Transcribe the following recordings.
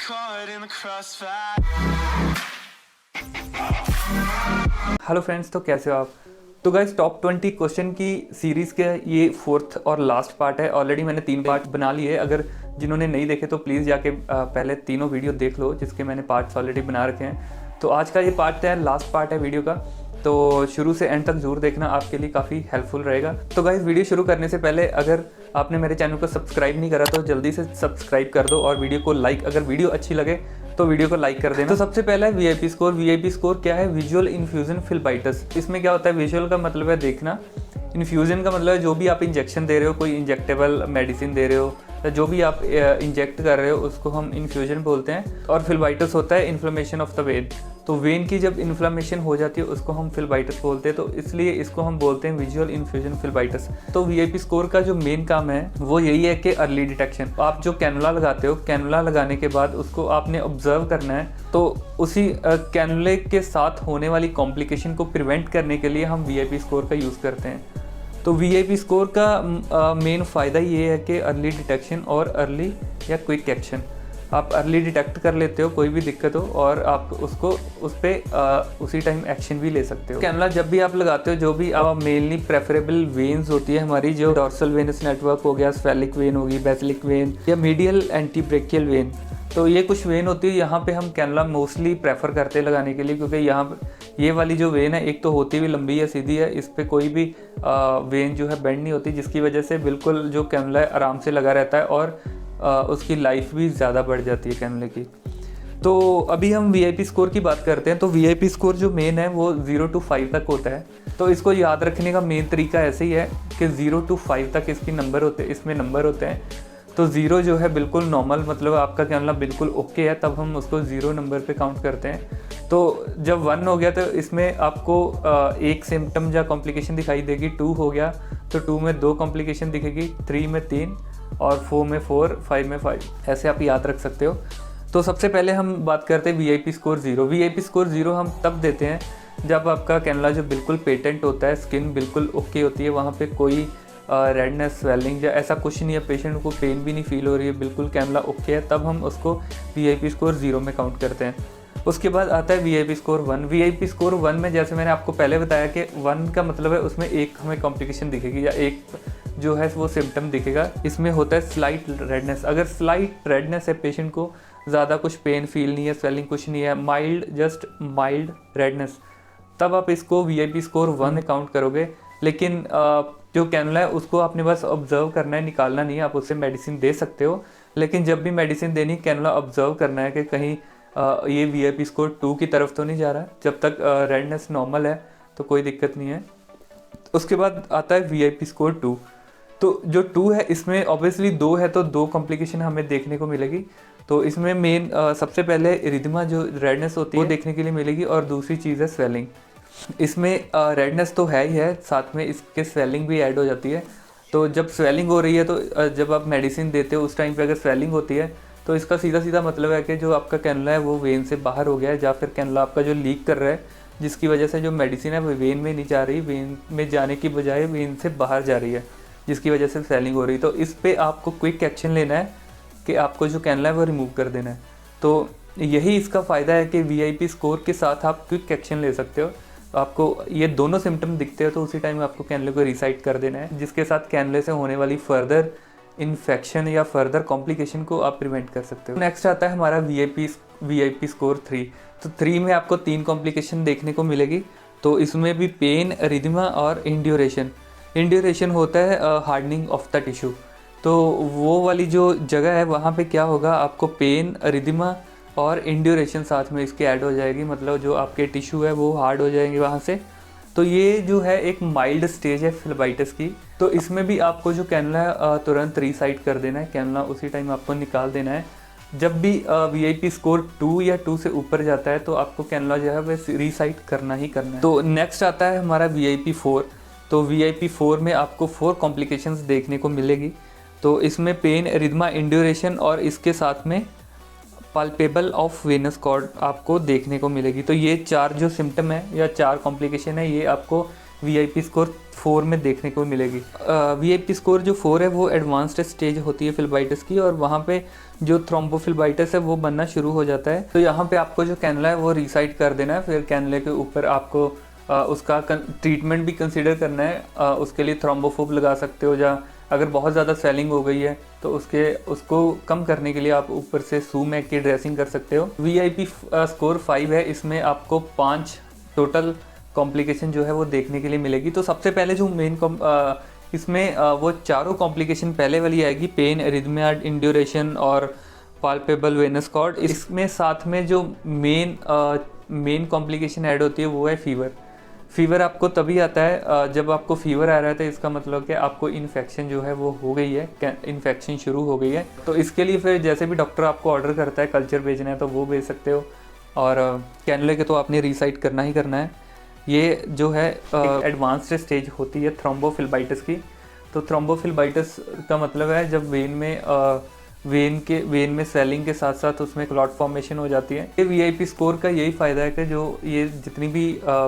caught in the crossfire. Hello friends, तो कैसे हो आप। तो गाइस, टॉप 20 क्वेश्चन की सीरीज़ के ये फोर्थ और लास्ट पार्ट है। ऑलरेडी मैंने 3 पार्ट बना लिए। अगर जिन्होंने नहीं देखे तो प्लीज़ जाके पहले तीनों वीडियो देख लो जिसके मैंने पार्ट्स ऑलरेडी बना रखे हैं। तो आज का ये पार्ट है, लास्ट पार्ट है वीडियो का, तो शुरू से एंड तक जरूर देखना, आपके लिए काफ़ी हेल्पफुल रहेगा। तो गाइस, वीडियो शुरू करने से पहले अगर आपने मेरे चैनल को सब्सक्राइब नहीं करा तो जल्दी से सब्सक्राइब कर दो और वीडियो को लाइक, अगर वीडियो अच्छी लगे तो वीडियो को लाइक कर देना। तो सबसे पहला है वीआईपी स्कोर। वीआईपी स्कोर क्या है? Visual infusion phlebitis. इसमें क्या होता है? विजुअल का मतलब है देखना, इन्फ्यूजन का मतलब है जो भी आप इंजेक्शन दे रहे हो, कोई इंजेक्टेबल मेडिसिन दे रहे हो, तो जो भी आप इंजेक्ट कर रहे हो उसको हम इन्फ्यूजन बोलते हैं। और फिल्बाइटस होता है इन्फ्लेमेशन ऑफ द वेन। तो वेन की जब इन्फ्लेमेशन हो जाती है उसको हम फिल्बाइटस बोलते हैं, तो इसलिए इसको हम बोलते हैं विजुअल इन्फ्यूजन फिल्बाइटस। तो वीआईपी स्कोर का जो मेन काम है वो यही है कि अर्ली डिटेक्शन। आप जो कैनुला लगाते हो, कैनुला लगाने के बाद उसको आपने ऑब्जर्व करना है, तो उसी कैनुले के साथ होने वाली कॉम्प्लिकेशन को प्रिवेंट करने के लिए हम वीआईपी स्कोर का यूज़ करते हैं। तो वीआईपी स्कोर का मेन फ़ायदा ये है कि अर्ली डिटेक्शन और अर्ली या क्विक एक्शन। आप अर्ली डिटेक्ट कर लेते हो कोई भी दिक्कत हो और आप उसको उस पर उसी टाइम एक्शन भी ले सकते हो। कैनुला जब भी आप लगाते हो, जो भी आप मेनली प्रेफरेबल वेन्स होती है हमारी, जो डॉर्सल वेनस नेटवर्क हो गया, स्फेलिक वेन होगी, बेसिलिक वेन या मीडियल एंटीब्रेकियल वेन, तो ये कुछ वेन होती है। यहाँ पे हम कैनुला मोस्टली प्रेफर करते हैं लगाने के लिए, क्योंकि यहाँ पे ये वाली जो वेन है एक तो होती भी लंबी है, सीधी है, इस पर कोई भी वेन जो है बेंड नहीं होती, जिसकी वजह से बिल्कुल जो कैनुला है आराम से लगा रहता है और उसकी लाइफ भी ज़्यादा बढ़ जाती है कैनुले की। तो अभी हम वीआईपी स्कोर की बात करते हैं। तो वीआईपी स्कोर जो मेन है वो 0 to 5 तक होता है। तो इसको याद रखने का मेन तरीका ऐसे ही है कि 0 to 5 तक इसकी नंबर होते, इसमें नंबर होते हैं। तो 0 जो है बिल्कुल नॉर्मल, मतलब आपका कैनुला बिल्कुल ओके है, तब हम उसको 0 नंबर पे काउंट करते हैं। तो जब 1 हो गया तो इसमें आपको एक सिम्टम या कॉम्प्लिकेशन दिखाई देगी। 2 हो गया तो 2 में 2 कॉम्प्लिकेशन दिखेगी, 3 में 3 और 4 में 4, 5 में 5, ऐसे आप याद रख सकते हो। तो सबसे पहले हम बात करते हैं वीआईपी स्कोर 0। वीआईपी स्कोर 0 हम तब देते हैं जब आपका कैनुला जो बिल्कुल पेटेंट होता है, स्किन बिल्कुल ओके होती है, वहाँ पे कोई रेडनेस, स्वेलिंग या ऐसा कुछ नहीं है, पेशेंट को पेन भी नहीं फील हो रही है, बिल्कुल कैनुला ओके है, तब हम उसको वीआईपी स्कोर 0 में काउंट करते हैं। उसके बाद आता है वीआईपी स्कोर 1। वीआईपी स्कोर 1 में जैसे मैंने आपको पहले बताया कि 1 का मतलब है उसमें एक हमें कॉम्प्लिकेशन दिखेगी या एक जो है वो सिम्टम दिखेगा। इसमें होता है स्लाइट रेडनेस। अगर स्लाइट रेडनेस है, पेशेंट को ज़्यादा कुछ पेन फील नहीं है, स्वेलिंग कुछ नहीं है, माइल्ड, जस्ट माइल्ड रेडनेस, तब आप इसको वीआईपी स्कोर 1 में काउंट करोगे। लेकिन जो कैनुला है उसको आपने बस ऑब्जर्व करना है, निकालना नहीं है। आप उससे मेडिसिन दे सकते हो, लेकिन जब भी मेडिसिन देनी, कैनुला ऑब्जर्व करना है कि कहीं ये वीआईपी स्कोर 2 की तरफ तो नहीं जा रहा। जब तक रेडनेस नॉर्मल है तो कोई दिक्कत नहीं है। उसके बाद आता है वीआईपी स्कोर 2। तो जो 2 है इसमें ऑब्वियसली 2 है तो 2 कॉम्प्लिकेशन हमें देखने को मिलेगी। तो इसमें मेन सबसे पहले इरिथमा जो रेडनेस होती है वो देखने के लिए मिलेगी, और दूसरी चीज़ है स्वेलिंग। इसमें रेडनेस तो है ही है, साथ में इसके स्वेलिंग भी ऐड हो जाती है। तो जब स्वेलिंग हो रही है तो जब आप मेडिसिन देते हो उस टाइम पे अगर स्वेलिंग होती है तो इसका सीधा सीधा मतलब है कि जो आपका कैनुला है वो वेन से बाहर हो गया है, या फिर कैनुला आपका जो लीक कर रहा है, जिसकी वजह से जो मेडिसिन है वो वेन में नहीं जा रही, वेन में जाने की बजाय वेन से बाहर जा रही है, जिसकी वजह से स्वेलिंग हो रही है। तो इस पर आपको क्विक एक्शन लेना है कि आपको जो कैनुला है वो रिमूव कर देना है। तो यही इसका फ़ायदा है कि वीआईपी स्कोर के साथ आप क्विक एक्शन ले सकते हो। आपको ये दोनों सिम्टम दिखते हो तो उसी टाइम आपको कैनुले को रिसाइट कर देना है, जिसके साथ कैनुले से होने वाली फर्दर इन्फेक्शन या फर्दर कॉम्प्लिकेशन को आप प्रिवेंट कर सकते हो। नेक्स्ट आता है हमारा वीआईपी स्कोर 3। तो 3 में आपको 3 कॉम्प्लिकेशन देखने को मिलेगी। तो इसमें भी पेन, अरिथमा और इंड्यूरेशन। इंड्यूरेशन होता है हार्डनिंग ऑफ द टिश्यू। तो वो वाली जो जगह है वहाँ पे क्या होगा, आपको पेन, अरिथमा और इंड्यूरेशन साथ में इसके ऐड हो जाएगी, मतलब जो आपके टिश्यू है वो हार्ड हो जाएंगे वहाँ से। तो ये जो है एक माइल्ड स्टेज है फिल्बाइटिस की। तो इसमें भी आपको जो कैनुला है तुरंत रिसाइट कर देना है, कैनुला उसी टाइम आपको निकाल देना है। जब भी वीआईपी स्कोर 2 या 2 से ऊपर जाता है तो आपको कैनुला जो है वह रिसाइट करना ही करना है। तो नेक्स्ट आता है हमारा वीआईपी 4। तो वीआईपी 4 में आपको 4 कॉम्प्लिकेशंस देखने को मिलेगी। तो इसमें पेन, अरिथमा, इंड्यूरेशन और इसके साथ में पाल्पेबल ऑफ वेनस कॉर्ड आपको देखने को मिलेगी। तो ये 4 जो सिम्टम है या 4 कॉम्प्लिकेशन है, ये आपको VIP स्कोर 4 में देखने को मिलेगी। VIP स्कोर जो 4 है वो एडवांस्ड स्टेज होती है फिल्बाइटिस की, और वहाँ पे जो थ्रोम्बोफिल्बाइटिस है वो बनना शुरू हो जाता है। तो यहाँ पे आपको जो कैनुला है वो रिसाइड कर देना है, फिर कैनुले के ऊपर आपको उसका ट्रीटमेंट भी कंसिडर करना है। उसके लिए थ्रोम्बोफोब लगा सकते हो, या अगर बहुत ज़्यादा स्वेलिंग हो गई है तो उसको कम करने के लिए आप ऊपर से सूमैक की ड्रेसिंग कर सकते हो। VIP स्कोर 5 है, इसमें आपको 5 टोटल कॉम्प्लिकेशन जो है वो देखने के लिए मिलेगी। तो सबसे पहले जो मेन इसमें वो चारों कॉम्प्लिकेशन पहले वाली आएगी, पेन, एरिथमिया, इंड्यूरेशन और पाल्पेबल वेनस कॉर्ड। इसमें साथ में जो मेन कॉम्प्लिकेशन ऐड होती है वो है फीवर। फीवर आपको तभी आता है जब आपको फीवर आ रहा है, तो इसका मतलब कि आपको इन्फेक्शन जो है वो हो गई है, इन्फेक्शन शुरू हो गई है। तो इसके लिए फिर जैसे भी डॉक्टर आपको ऑर्डर करता है कल्चर भेजना है तो वो भेज सकते हो, और कैनुले के तो आपने रिसाइड करना ही करना है। ये जो है एडवांस्ड स्टेज होती है थ्रोम्बोफिल्बाइटिस की। तो थ्रोम्बोफिल्बाइटिस का मतलब है जब वेन में स्वेलिंग के साथ साथ उसमें क्लॉट फॉर्मेशन हो जाती है। ये VIP स्कोर का यही फ़ायदा है कि जो ये जितनी भी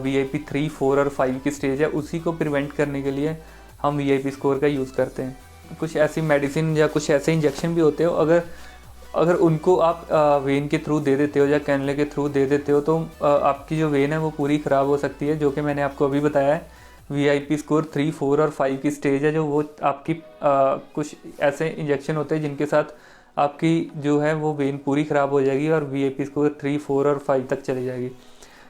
VIP 3, 4 और 5 की स्टेज है उसी को प्रिवेंट करने के लिए हम VIP स्कोर का यूज़ करते हैं। कुछ ऐसी मेडिसिन या कुछ ऐसे इंजेक्शन भी होते हो, अगर उनको आप वेन के थ्रू दे देते हो या कैनुले के थ्रू दे देते हो तो आपकी जो वेन है वो पूरी ख़राब हो सकती है, जो कि मैंने आपको अभी बताया है। VIP स्कोर 3, 4 और 5 की स्टेज है जो वो आपकी कुछ ऐसे इंजेक्शन होते हैं जिनके साथ आपकी जो है वो वेन पूरी ख़राब हो जाएगी और VIP स्कोर 3, 4 और 5 तक चली जाएगी।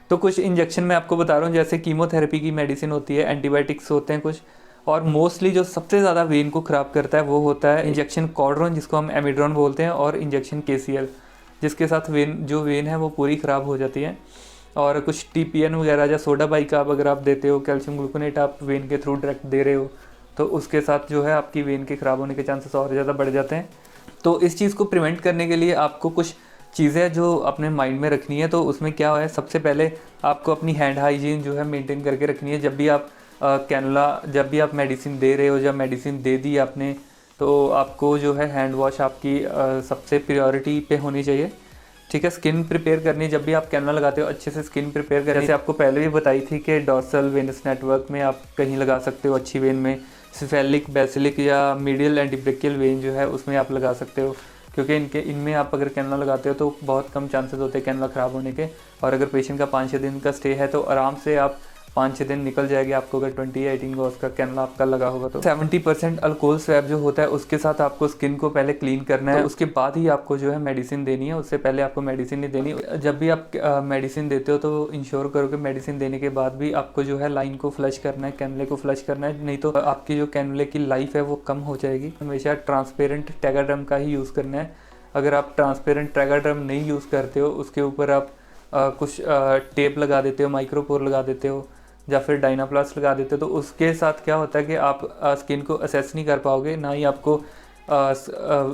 तो कुछ इंजेक्शन मैं आपको बता रहा हूँ, जैसे कीमोथेरेपी की मेडिसिन होती है, एंटीबायोटिक्स होते हैं कुछ, और मोस्टली जो सबसे ज़्यादा वेन को ख़राब करता है वो होता है इंजेक्शन कॉर्ड्रोन, जिसको हम एमिड्रॉन बोलते हैं, और इंजेक्शन KCL, जिसके साथ वेन है वो पूरी ख़राब हो जाती है। और कुछ TPN वगैरह या सोडा बाइकार्ब अगर आप देते हो, कैल्शियम ग्लूकोनेट आप वेन के थ्रू डायरेक्ट दे रहे हो, तो उसके साथ जो है आपकी वेन के ख़राब होने के चांसेस और ज़्यादा बढ़ जाते हैं। तो इस चीज़ को प्रिवेंट करने के लिए आपको कुछ चीज़ें जो अपने माइंड में रखनी है। तो उसमें क्या है, सबसे पहले आपको अपनी हैंड हाइजीन जो है मेंटेन करके रखनी है। जब भी आप मेडिसिन दे रहे हो या मेडिसिन दे दी आपने, तो आपको जो है हैंड वॉश आपकी सबसे प्रायोरिटी पे होनी चाहिए। ठीक है, स्किन प्रिपेयर करनी, जब भी आप कैनुला लगाते हो अच्छे से स्किन प्रिपेयर करें। जैसे आपको पहले भी बताई थी कि डॉर्सल वेनस नेटवर्क में आप कहीं लगा सकते हो अच्छी वेन में, सिफेलिक, बेसिलिक या मीडियल एंटीब्रेकियल वेन जो है उसमें आप लगा सकते हो, क्योंकि इनमें आप अगर कैनुला लगाते हो तो बहुत कम चांसेस होते हैं कैनुला ख़राब होने के। और अगर पेशेंट का 5-6 दिन का स्टे है तो आराम से आप 5-6 दिन निकल जाएगी आपको, अगर 20-18 गॉस का कैनुला आपका लगा होगा तो। 70% अल्कोहल स्वैब जो होता है उसके साथ आपको स्किन को पहले क्लीन करना है, तो उसके बाद ही आपको जो है मेडिसिन देनी है, उससे पहले आपको मेडिसिन नहीं देनी। जब भी आप मेडिसिन देते हो तो इंश्योर करो कि मेडिसिन देने के बाद भी आपको जो है लाइन को फ्लश करना है, कैनुले को फ्लश करना है, नहीं तो आपकी जो कैनुले की लाइफ है वो कम हो जाएगी। हमेशा ट्रांसपेरेंट टैगाड्रम का ही यूज़ करना है। अगर आप ट्रांसपेरेंट टैगाड्रम नहीं यूज़ करते हो, उसके ऊपर आप कुछ टेप लगा देते हो, माइक्रोपोर लगा देते हो या फिर डायनाप्लास्ट लगा देते हो, तो उसके साथ क्या होता है कि आप स्किन को असेस नहीं कर पाओगे, ना ही आपको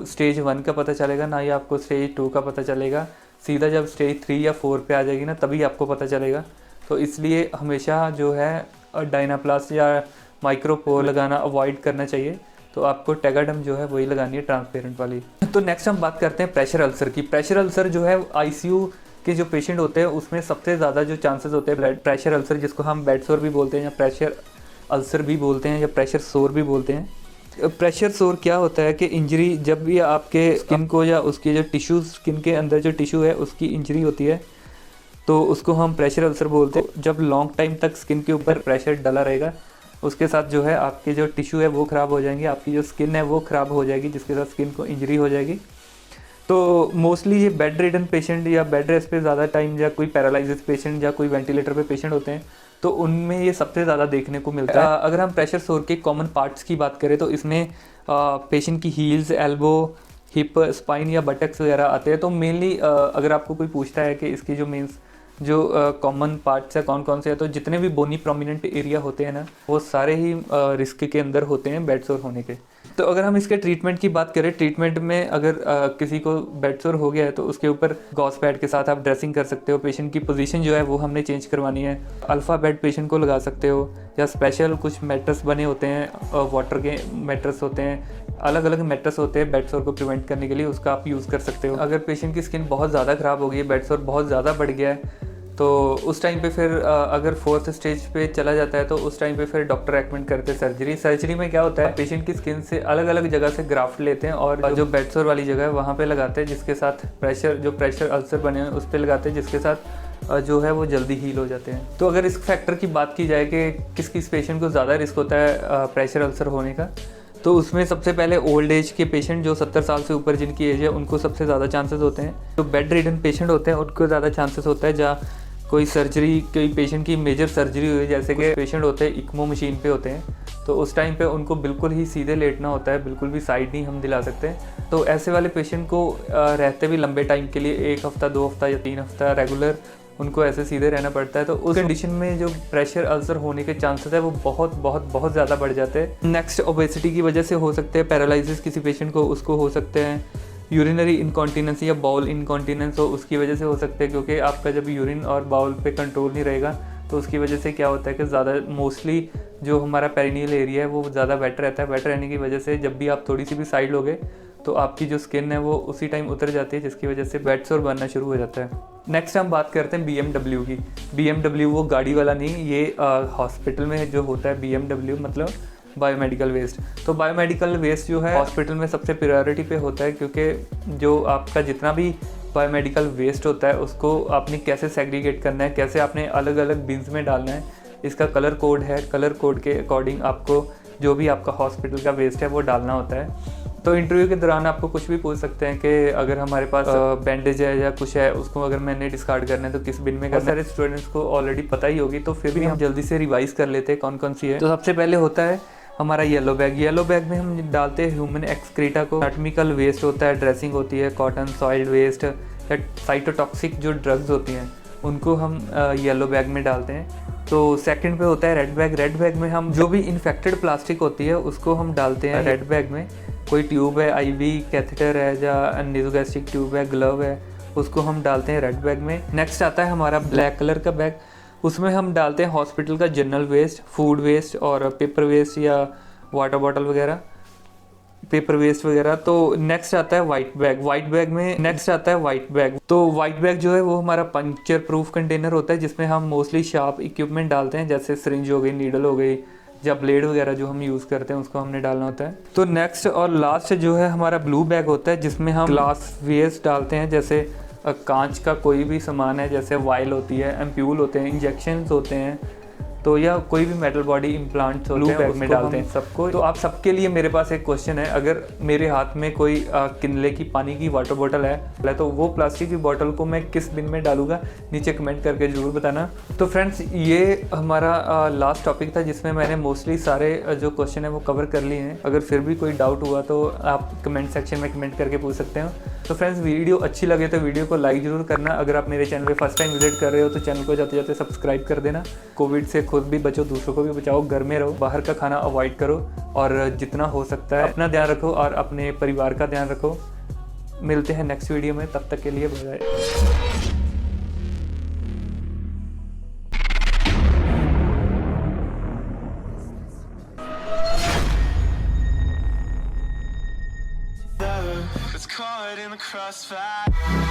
स्टेज 1 का पता चलेगा, ना ही आपको स्टेज 2 का पता चलेगा। सीधा जब स्टेज 3 या 4 पे आ जाएगी ना, तभी आपको पता चलेगा। तो इसलिए हमेशा जो है डायनाप्लास्ट या माइक्रोपोर लगाना अवॉइड करना चाहिए। तो आपको टैगाड्रम जो है वही लगानी है, ट्रांसपेरेंट वाली। तो नेक्स्ट हम बात करते हैं प्रेशर अल्सर की। प्रेशर अल्सर जो है ICU के जो पेशेंट होते हैं उसमें सबसे ज़्यादा जो चांसेस होते हैं ब्लड प्रेशर अल्सर, जिसको हम बेड सोर भी बोलते हैं या प्रेशर अल्सर भी बोलते हैं या प्रेशर सोर भी बोलते हैं। प्रेशर सोर क्या होता है कि इंजरी जब भी आपके स्किन को या उसके जो टिश्यू, स्किन के अंदर जो टिश्यू है उसकी इंजरी होती है तो उसको हम प्रेशर अल्सर बोलते हैं। जब लॉन्ग टाइम तक स्किन के ऊपर प्रेशर डला रहेगा, उसके साथ जो है आपके जो टिश्यू है वो ख़राब हो जाएंगे, आपकी जो स्किन है वो ख़राब हो जाएगी, जिसके साथ स्किन को इंजरी हो जाएगी। तो मोस्टली ये बेड रिडन पेशेंट या बेड रेस्ट पे ज़्यादा टाइम, या कोई पैरालाइसिस पेशेंट या कोई वेंटिलेटर पे पेशेंट होते हैं, तो उनमें ये सबसे ज़्यादा देखने को मिलता है। अगर हम प्रेशर सोर के कॉमन पार्ट्स की बात करें तो इसमें पेशेंट की हील्स, एल्बो, हिप, स्पाइन या बटक्स वगैरह आते हैं। तो मेनली अगर आपको कोई पूछता है कि इसकी जो कॉमन पार्ट्स है कौन कौन से हैं, तो जितने भी बोनी प्रोमिनेंट एरिया होते हैं ना, वो सारे ही रिस्क के अंदर होते हैं बेड सोर होने के। तो अगर हम इसके ट्रीटमेंट की बात करें, ट्रीटमेंट में अगर किसी को बेड सोर हो गया है तो उसके ऊपर गॉस पैड के साथ आप ड्रेसिंग कर सकते हो। पेशेंट की पोजीशन जो है वो हमने चेंज करवानी है। अल्फ़ा बेड पेशेंट को लगा सकते हो, या स्पेशल कुछ मैट्रेस बने होते हैं, वाटर के मैट्रेस होते हैं, अलग अलग मैट्रेस होते हैं बेड सोर को प्रिवेंट करने के लिए, उसका आप यूज़ कर सकते हो। अगर पेशेंट की स्किन बहुत ज़्यादा ख़राब हो गई है, बेड सोर बहुत ज़्यादा बढ़ गया है, तो उस टाइम पे फिर अगर 4th स्टेज पे चला जाता है तो उस टाइम पे फिर डॉक्टर रेकमेंड करते हैं सर्जरी में क्या होता है, पेशेंट की स्किन से अलग अलग जगह से ग्राफ्ट लेते हैं और जो बेड सोर वाली जगह है वहाँ पे लगाते हैं, जिसके साथ प्रेशर अल्सर बने हैं उस पर लगाते हैं, जिसके साथ जो है वो जल्दी हील हो जाते हैं। तो अगर रिस्क फैक्टर की बात की जाए कि किस पेशेंट को ज़्यादा रिस्क होता है प्रेशर अल्सर होने का, तो उसमें सबसे पहले ओल्ड एज के पेशेंट जो 70 साल से ऊपर जिनकी एज है उनको सबसे ज़्यादा चांसेस होते हैं। जो बेड रिडन पेशेंट होते हैं उनको ज़्यादा चांसेस होता है, जहाँ कोई पेशेंट की मेजर सर्जरी हुई, जैसे कि पेशेंट होते हैं इक्मो मशीन पे होते हैं, तो उस टाइम पे उनको बिल्कुल ही सीधे लेटना होता है, बिल्कुल भी साइड नहीं हम दिला सकते। तो ऐसे वाले पेशेंट को रहते भी लंबे टाइम के लिए 1 हफ्ता 2 हफ्ता या 3 हफ्ता रेगुलर उनको ऐसे सीधे रहना पड़ता है। तो उस कंडीशन में जो प्रेशर अल्सर होने के चांसेस है वो बहुत ज़्यादा बढ़ जाते हैं। नेक्स्ट ओबेसिटी की वजह से हो सकते हैं, पैरालिसिस किसी पेशेंट को उसको हो सकते हैं, यूरिनरी इनकॉन्टिनेंस या बाउल इनकॉन्टिनेंस हो उसकी वजह से हो सकते हैं, क्योंकि आपका जब यूरिन और बाउल पे कंट्रोल नहीं रहेगा तो उसकी वजह से क्या होता है कि ज़्यादा मोस्टली जो हमारा पेरिनियल एरिया है वो ज़्यादा वेट रहता है। वेट रहने की वजह से जब भी आप थोड़ी सी भी साइड लोगे तो आपकी जो स्किन है वो उसी टाइम उतर जाती है, जिसकी वजह से बेड सोर बनना शुरू हो जाता है। नेक्स्ट हम बात करते हैं BMW की। BMW वो गाड़ी वाला नहीं, ये हॉस्पिटल में जो होता है BMW मतलब बायोमेडिकल वेस्ट। तो बायोमेडिकल वेस्ट जो है हॉस्पिटल में सबसे प्रायोरिटी पे होता है, क्योंकि जो आपका जितना भी बायोमेडिकल वेस्ट होता है उसको आपने कैसे सेग्रीगेट करना है, कैसे आपने अलग अलग बिन्स में डालना है, इसका कलर कोड है। कलर कोड के अकॉर्डिंग आपको जो भी आपका हॉस्पिटल का वेस्ट है वो डालना होता है। तो इंटरव्यू के दौरान आपको कुछ भी पूछ सकते हैं कि अगर हमारे पास बैंडेज है या कुछ है उसको अगर मैंने डिस्कार्ड करना है तो किस बिन में करना है। सारे स्टूडेंट्स को ऑलरेडी पता ही होगी, तो फिर भी हम जल्दी से रिवाइज कर लेते हैं कौन कौन सी है। तो सबसे पहले होता है हमारा येलो बैग। येलो बैग में हम डालते हैं ह्यूमन एक्सक्रीटा को, एटॉमिकल वेस्ट होता है, ड्रेसिंग होती है, कॉटन, सॉइल वेस्ट या साइटोटॉक्सिक जो ड्रग्स होती हैं उनको हम येलो बैग में डालते हैं। तो सेकंड पे होता है रेड बैग। रेड बैग में हम जो भी इन्फेक्टेड प्लास्टिक होती है उसको हम डालते हैं रेड बैग में। कोई ट्यूब है, IV कैथेटर है या नेज़ोगैस्ट्रिक ट्यूब है, ग्लव है, उसको हम डालते हैं रेड बैग में। नेक्स्ट आता है हमारा ब्लैक कलर का बैग। उसमें हम डालते हैं हॉस्पिटल का जनरल वेस्ट, फूड वेस्ट और पेपर वेस्ट या वाटर बॉटल वगैरह, पेपर वेस्ट वगैरह। तो नेक्स्ट आता है वाइट बैग। वाइट बैग में नेक्स्ट आता है वाइट बैग। तो वाइट बैग जो है वो हमारा पंक्चर प्रूफ कंटेनर होता है, जिसमें हम मोस्टली शार्प इक्विपमेंट डालते हैं, जैसे सिरिंज हो गई, नीडल हो गई या ब्लेड वगैरह जो हम यूज़ करते हैं उसको हमने डालना होता है। तो नेक्स्ट और लास्ट जो है हमारा ब्लू बैग होता है, जिसमें हम ग्लास वेस्ट डालते हैं, जैसे कांच का कोई भी सामान है, जैसे वाइल होती है, एम्प्यूल होते हैं, इंजेक्शंस होते हैं, तो या कोई भी मेटल बॉडी इम्प्लांट्स होते हैं, बैग में डालते हैं सबको। तो आप सबके लिए मेरे पास एक क्वेश्चन है, अगर मेरे हाथ में कोई किनले की पानी की वाटर बॉटल है तो वो प्लास्टिक की बॉटल को मैं किस बिन में डालूंगा, नीचे कमेंट करके ज़रूर बताना। तो फ्रेंड्स ये हमारा लास्ट टॉपिक था जिसमें मैंने मोस्टली सारे जो क्वेश्चन है वो कवर कर लिए हैं। अगर फिर भी कोई डाउट हुआ तो आप कमेंट सेक्शन में कमेंट करके पूछ सकते हो। तो फ्रेंड्स वीडियो अच्छी लगे तो वीडियो को लाइक ज़रूर करना। अगर आप मेरे चैनल पे फर्स्ट टाइम विजिट कर रहे हो तो चैनल को जाते जाते सब्सक्राइब कर देना। कोविड से खुद भी बचो, दूसरों को भी बचाओ, घर में रहो, बाहर का खाना अवॉइड करो और जितना हो सकता है अपना ध्यान रखो और अपने परिवार का ध्यान रखो। मिलते हैं नेक्स्ट वीडियो में, तब तक के लिए bye bye. It's caught in the crossfire.